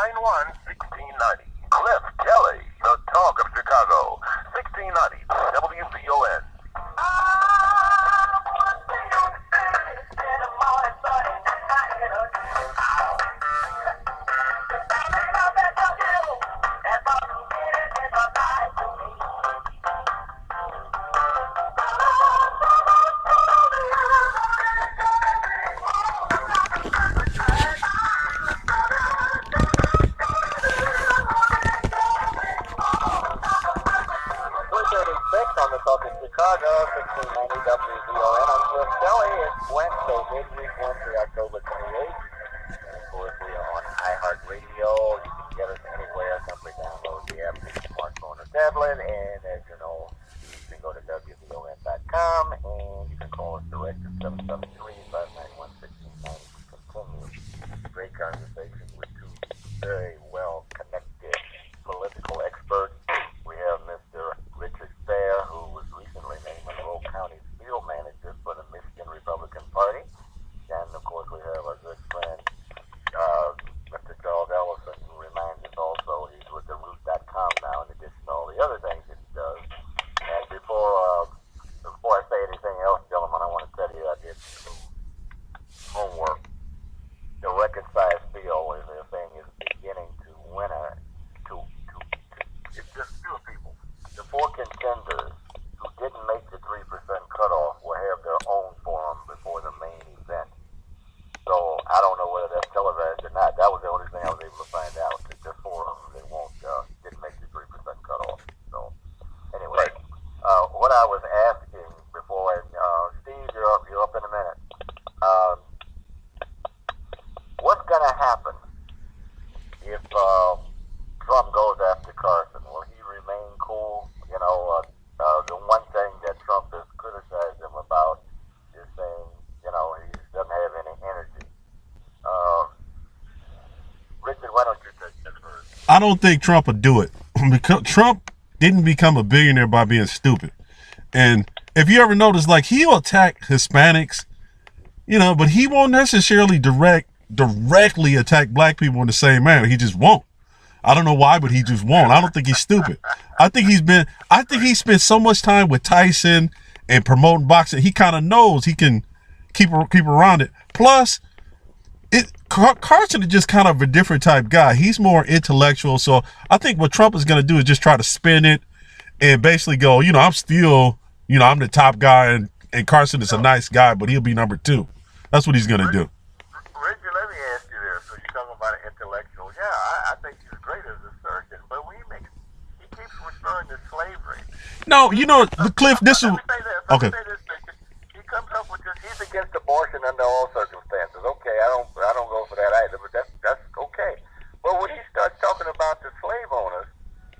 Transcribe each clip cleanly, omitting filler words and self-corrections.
991-1690. Cliff Kelly, the talk of Chicago. 1690 WVON. On the talk of Chicago, 1690 WVON. I'm Cliff Kelly. It's Wednesday, midweek Wednesday, October 28th. And of course, we are on iHeartRadio. You can get us anywhere. Simply download the app to your smartphone or tablet. And as you know, you can go to WVON.com and you can call us direct at 773-591-1690 to continue great conversation with two very well-connected political experts. We have Mr. Richard Fair, who was recently named Monroe County's field manager for the Michigan Republican Party. And, of course, we have our good friend, Mr. Charles Ellis, who reminds us also he's with the Root.com now, in addition to all the other things that he does. And before I say anything else, gentlemen, I want to tell you I did some homework. The record size field is a thing is beginning to winter. It's just two people. The four contenders who didn't make the 3% cutoff will have their own forum before the main event. So I don't know whether that's televised or not. That was the only thing I was able to find out. That just four of them didn't make the 3% cutoff. So anyway, what I was asking before, Steve, you're up in a minute. What's going to happen if Trump goes after Carson? Will he remain cool? You know, the one thing that Trump has criticized him about is saying, you know, he doesn't have any energy. Richard, why don't you take this first? I don't think Trump would do it because Trump didn't become a billionaire by being stupid. And if you ever notice, like, he'll attack Hispanics, you know, but he won't necessarily directly attack black people in the same manner. He just won't. I don't know why, but he just won't. I don't think he's stupid. I think he spent so much time with Tyson and promoting boxing. He kind of knows he can keep around it. Plus, Carson is just kind of a different type guy. He's more intellectual. So I think what Trump is going to do is just try to spin it and basically go, you know, I'm still, you know, I'm the top guy and Carson is a nice guy, but he'll be number two. That's what he's going to do. Richard, let me ask you this. So you're talking about an intellectual. Yeah, I think he's great as a surgeon, but he keeps referring to slavery. No, you know, Cliff, this is... Okay. He comes up with this, he's against abortion under all circumstances. Okay, I don't go for that either, but that's okay. But when he starts talking about the slave owners,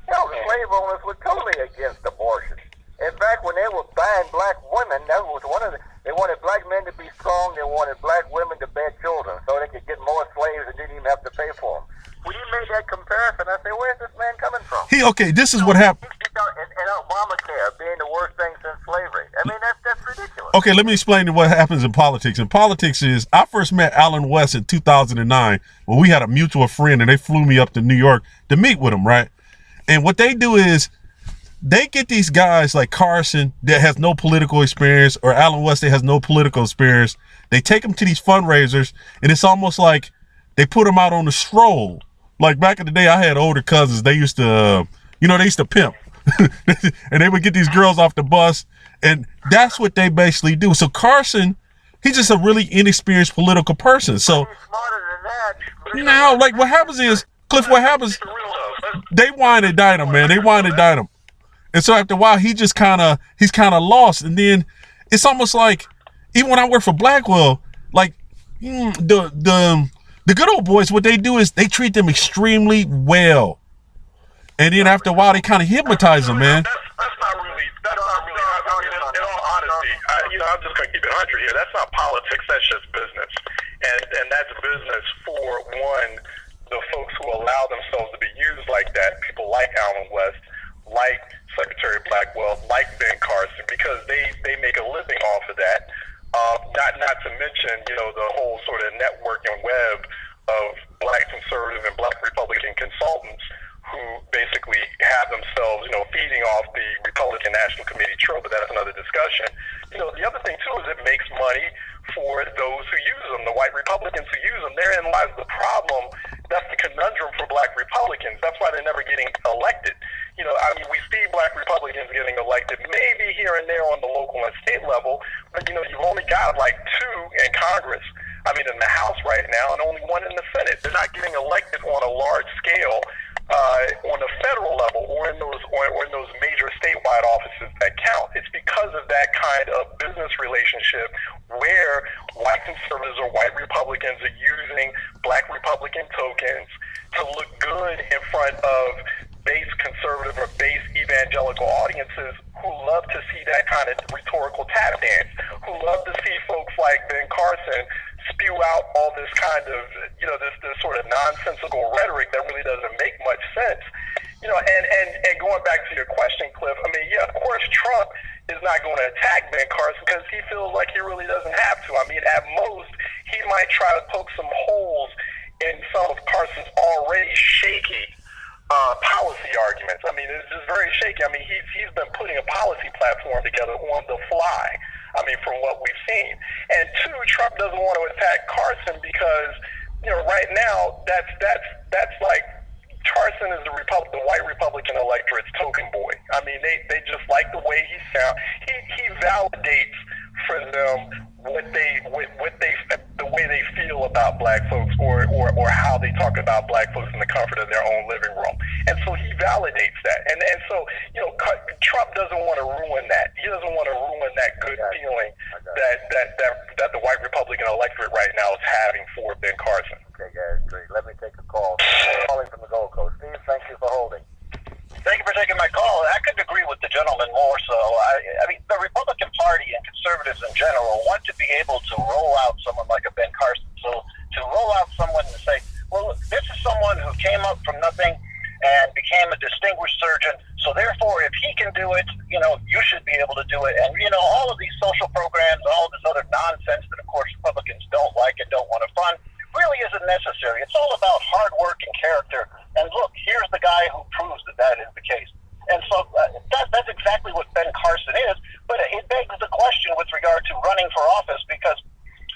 hell, the slave owners were totally against abortion. In fact, when they were buying black women, that was one of they wanted black men to be strong, they wanted black women to bear children so they could get more slaves and didn't even have to pay for them. When you made that comparison, I said, where's this man coming from? This is what happened. And Obamacare being the worst thing since slavery. I mean, that's ridiculous. Okay, let me explain what happens in politics. In politics is, I first met Alan West in 2009 when we had a mutual friend and they flew me up to New York to meet with him, right? And what they do is, they get these guys like Carson that has no political experience, or Alan West that has no political experience. They take them to these fundraisers, and it's almost like they put them out on the stroll. Like back in the day, I had older cousins. They used to, they used to pimp. And they would get these girls off the bus, and that's what they basically do. So Carson, he's just a really inexperienced political person. So he's smarter than that. now, like, what happens is, Cliff, what happens, they wine and dine him, man. They wine and dine him. And so after a while, he's kind of lost. And then it's almost like, even when I work for Blackwell, like the good old boys, what they do is they treat them extremely well. And then after a while, they kind of hypnotize them, man. That's not really, I mean, in all honesty, I'm just going to keep it 100 here. That's not politics. That's just business. And that's business for, one, the folks who allow themselves to be used like that, people like Alan West, like Secretary Blackwell, like Ben Carson, because they make a living off of that. Not to mention, the whole sort of network and web of black conservative and black Republican Republicans who use them. Therein lies the problem. That's the conundrum for black Republicans. That's why they're never getting elected. You know, I mean, we see black Republicans getting elected, maybe here and there on the local and state level, but, you know, you've only got like 2 in Congress. I mean, in the House right now, and only 1 in the Senate. They're not getting elected on a large scale on the federal level or in those major statewide offices that count. It's because of that kind of business relationship where white conservatives or white Republicans are using black Republican tokens to look good in front of base conservative or base evangelical audiences who love to see that kind of rhetorical tap dance, who love to see folks like Ben Carson spew out all this kind of, you know, this sort of nonsensical rhetoric that really doesn't make much sense. You know, and going back to your question, Cliff, I mean, yeah, of course Trump is not going to attack Ben Carson because he feels like he really doesn't have to. I mean, at most, he might try to poke some holes in some of Carson's already shaky policy arguments. I mean, it's just very shaky. I mean, he's been putting a policy platform together on the fly. I mean, from what we've seen. And 2, Trump doesn't want to attack Carson because, you know, right now that's like Carson is the white Republican electorate's token boy. I mean, they just like the way he sounds. He validates for them the way they feel about black folks or how they talk about black folks in the comfort of their own living room. And so he validates that. And so, you know, Trump doesn't want to ruin that. He doesn't want to ruin that good feeling that the white Republican electorate right now is having for Ben Carson. Okay, guys, great. Let me take a call. Calling from the Gold Coast. Steve, thank you for holding. Thank you for taking my call. I couldn't agree with the gentleman more so. I mean, the Republican Party and conservatives in general want to be able to roll out someone like a Ben Carson. So to roll out someone and say, well, this is someone who came up from nothing and became a distinguished surgeon. So therefore, if he can do it, you know, you should be able to do it. And, you know, all of these social programs, all of this other nonsense that, of course, Republicans don't like and don't want to fund really isn't necessary. It's all about hard work and character. And look, here's the guy who proves that that is the case. And so that's exactly what Ben Carson is. But it begs the question with regard to running for office because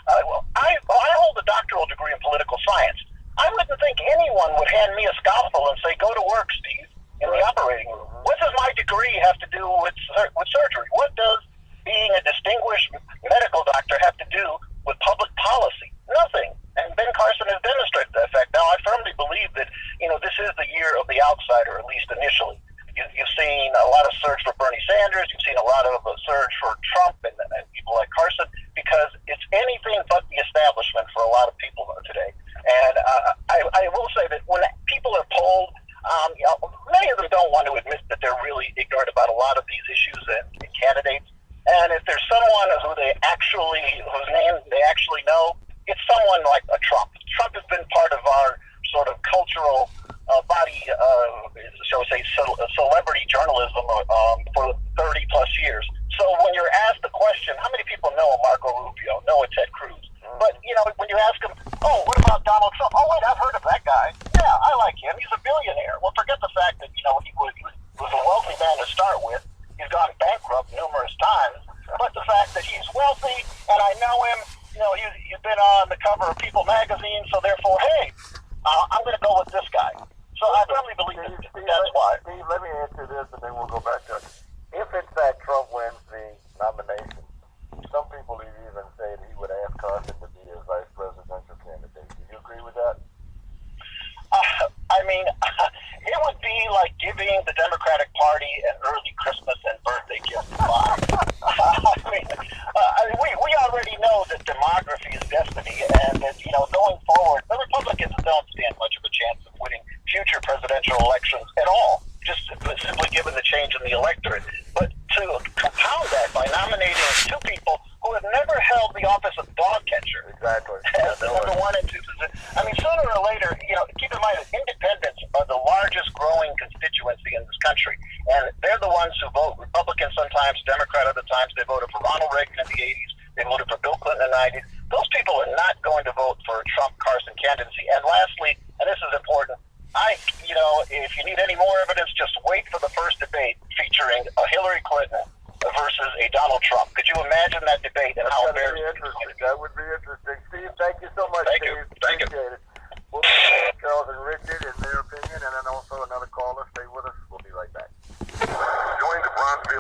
I hold a doctoral degree in political science. I wouldn't think anyone would hand me a scalpel and say, go to work, Steve, in the operating room. What does my degree have to do with surgery? What does being a distinguished medical doctor have to do with public policy? Nothing. And Ben Carson has demonstrated that fact. Now, I firmly believe that, you know, this is the year of the outsider, at least initially. You've seen a lot of surge for Bernie Sanders. You've seen a lot of surge for Trump and people like Carson because it's anything but the establishment for a lot of people today. And I will say that when people are polled, you know, many of them don't want to admit that they're really ignorant about a lot of these issues and candidates. And if there's someone whose name they actually know, it's someone like a Trump. Trump has been part of our sort of cultural body, shall we say, celebrity journalism for 30 plus years. So when you're asked the question, how many people know Marco Rubio, know a Ted Cruz? But, you know, when you ask them, oh, what about Donald Trump? Oh, wait, I've heard of that guy. Yeah, I like him. He's a billionaire. Well, forget the fact that, you know, he was a wealthy man to start with. He's gone bankrupt numerous times. But the fact that he's wealthy and I know him, you know, he's been on the cover of People magazine, so therefore, hey, I'm going to go with this guy. So I firmly believe that's why. Steve, let me answer this and then we'll go back to it. If, in fact, Trump wins the nomination, some people even say that he would ask Carson to be his vice presidential candidate. Do you agree with that? I mean, it would be like giving the Democratic Party an early Christmas and birthday gift. We already know that demography is destiny, and that, you know, going forward, the Republicans don't stand much of a chance of winning future presidential elections at all, just simply given the change in the electorate. But to compound that by nominating 2 people who have never held the office of dog catcher, Exactly. number 1 and 2 position. I mean, sooner or later, you know, keep in mind that independents are the largest growing constituency in this country, and they're the ones who vote Republican sometimes, Democrat other times. They voted for Ronald Reagan in the 80s. They voted for Bill Clinton in the 90s. Those people are not going to vote for a Trump-Carson candidacy. And lastly, and this is important, you know, if you need any more evidence, just wait for the first debate featuring a Hillary Clinton versus a Donald Trump. Could you imagine that debate and how embarrassing? That would be interesting. Steve, thank you so much, Thank Steve. you. Thank you. Appreciate it. We'll Charles and Richard, and